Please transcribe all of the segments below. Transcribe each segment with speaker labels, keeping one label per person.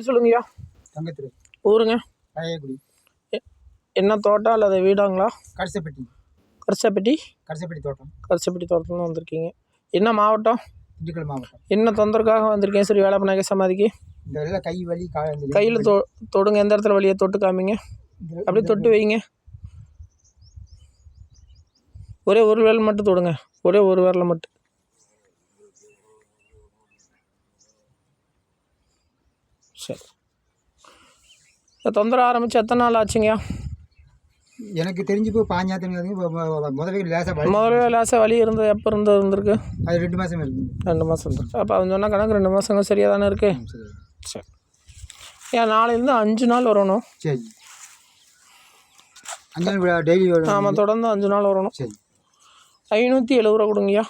Speaker 1: சொல்லுங்கய்யா.
Speaker 2: தங்கத்திரு
Speaker 1: ஊருங்க?
Speaker 2: பழையகுடி.
Speaker 1: என்ன தோட்டம் அல்லது வீடாங்களா?
Speaker 2: கரிசப்பட்டி.
Speaker 1: கரிசப்பட்டி
Speaker 2: கரிசப்பட்டி தோட்டம்.
Speaker 1: கரிசப்பட்டி தோட்டத்தில் வந்திருக்கீங்க. என்ன மாவட்டம்?
Speaker 2: திண்டுக்கல் மாவட்டம்.
Speaker 1: என்ன தொந்தரவுக்காக வந்திருக்கேன்? சரி, வேலைப்பநாயக சமாதிக்கு.
Speaker 2: இந்த எல்லாம் கை வலி
Speaker 1: கையில் தொடுங்க. எந்த இடத்துல வலியை தொட்டு காமிங்க. அப்படியே தொட்டு வைங்க. ஒரே ஒரு விரல் மட்டும் தொடுங்க. ஒரே ஒரு விரலை மட்டும். சரி. தொந்தரவு ஆரம்பித்து எத்தனை நாள் ஆச்சுங்கய்யா?
Speaker 2: எனக்கு தெரிஞ்சு இப்போ
Speaker 1: முதல்ல லேசாக வலி இருந்தது. எப்போ இருந்திருக்கு?
Speaker 2: அது 2 மாதம் இருக்குது.
Speaker 1: 2 மாதம் இருந்துருக்கு. அப்போ அவன் சொன்னால் கணக்கு 2 மாதங்க சரியாக தானே இருக்குது. சரி. ஏன் நாளையிலேருந்து 5 நாள் வரணும்?
Speaker 2: சரி. 5 நாள் டெய்லி வரும்.
Speaker 1: ஆமாம், தொடர்ந்து 5 நாள் வரணும்.
Speaker 2: சரி.
Speaker 1: 570 ரூபா கொடுங்கய்யா.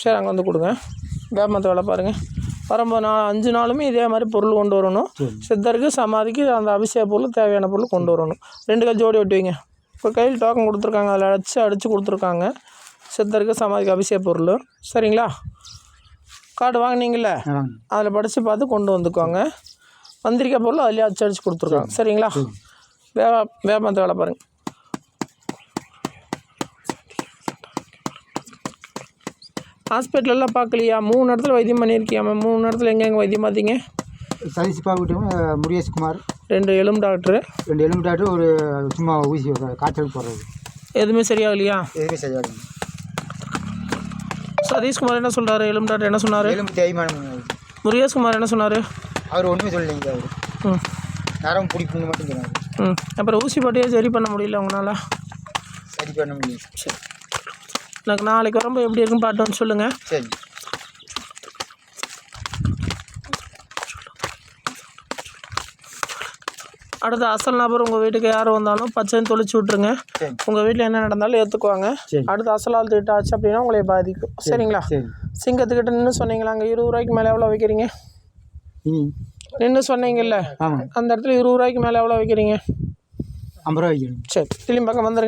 Speaker 1: சரி, அங்கே வந்து கொடுங்க. வேப்பமரத்து வேலை பாருங்கள். வரும்போது 5 நாளுமே இதே மாதிரி பொருள் கொண்டு வரணும். சித்தருக்கு சமாதிக்கு அந்த அபிஷேக பொருள் தேவையான பொருள் கொண்டு வரணும். 2 கை ஜோடி ஒட்டுவீங்க. இப்போ கையில் டோக்கன் கொடுத்துருக்காங்க, அதில் அடித்து கொடுத்துருக்காங்க. சித்தருக்கு சமாதிக்கு அபிஷேக பொருள். சரிங்களா? கார்டு வாங்கினீங்கள, அதில் படித்து பார்த்து கொண்டு வந்துக்குவாங்க. வந்திருக்க பொருள் அதிலே அடித்து கொடுத்துருக்காங்க. சரிங்களா? வேப்பமரத்து வேலை பாருங்கள். ஹாஸ்பிட்டலெல்லாம் பார்க்கலையா? 3 இடத்துல வைத்தியம் பண்ணியிருக்கியாம. 3 இடத்துல எங்கெங்கே வைத்தியம் பார்த்தீங்க?
Speaker 2: சதீஷ்பாபுட்டும் முருகேஷ்குமார்.
Speaker 1: 2 எலும்பு டாக்டரு.
Speaker 2: 2 எலும்பு டாக்டர். ஒரு சும்மா ஊசி காய்ச்சல் போடுறது.
Speaker 1: எதுவுமே சரியாகலையா?
Speaker 2: எதுவுமே சரியாகல.
Speaker 1: சதீஷ்குமார் என்ன சொல்கிறாரு? எலும்பு டாக்டர் என்ன சொன்னார்?
Speaker 2: எலும்பு தேய்மானம்.
Speaker 1: முருகேஷ்குமார் என்ன சொன்னார்?
Speaker 2: அவர் ஒன்றுமே சொல்லலைங்க. அவர் நரம் பிடிப்புன்னு மட்டும் சொன்னார்.
Speaker 1: அப்புறம் ஊசி போட்டியே சரி பண்ண முடியல உங்களால்?
Speaker 2: சரி பண்ண முடியும்.
Speaker 1: சரி, எனக்கு நாளைக்கு வரும்போது எப்படி இருக்குன்னு பாட்டு வந்து சொல்லுங்கள்.
Speaker 2: சரி.
Speaker 1: அடுத்த அசல் நபர் உங்கள் வீட்டுக்கு யார் வந்தாலும் பச்சைன்னு தொளிச்சு விட்ருங்க. உங்கள் வீட்டில் என்ன நடந்தாலும் ஏற்றுக்குவாங்க. அடுத்த அசலால் திட்டாச்சு அப்படின்னா உங்களை பாதிக்கும். சரிங்களா? சிங்கத்துக்கிட்ட நின்று சொன்னீங்களா? அங்கே 20 ரூபாய்க்கு மேலே எவ்வளோ வைக்கிறீங்க? நின்று சொன்னீங்கல்ல, அந்த இடத்துல 20 ரூபாய்க்கு மேலே எவ்வளோ வைக்கிறீங்க?
Speaker 2: 50 ரூபா வைக்கிறீங்க.
Speaker 1: சரி, திரும்பி பக்கம் வந்துடுங்க.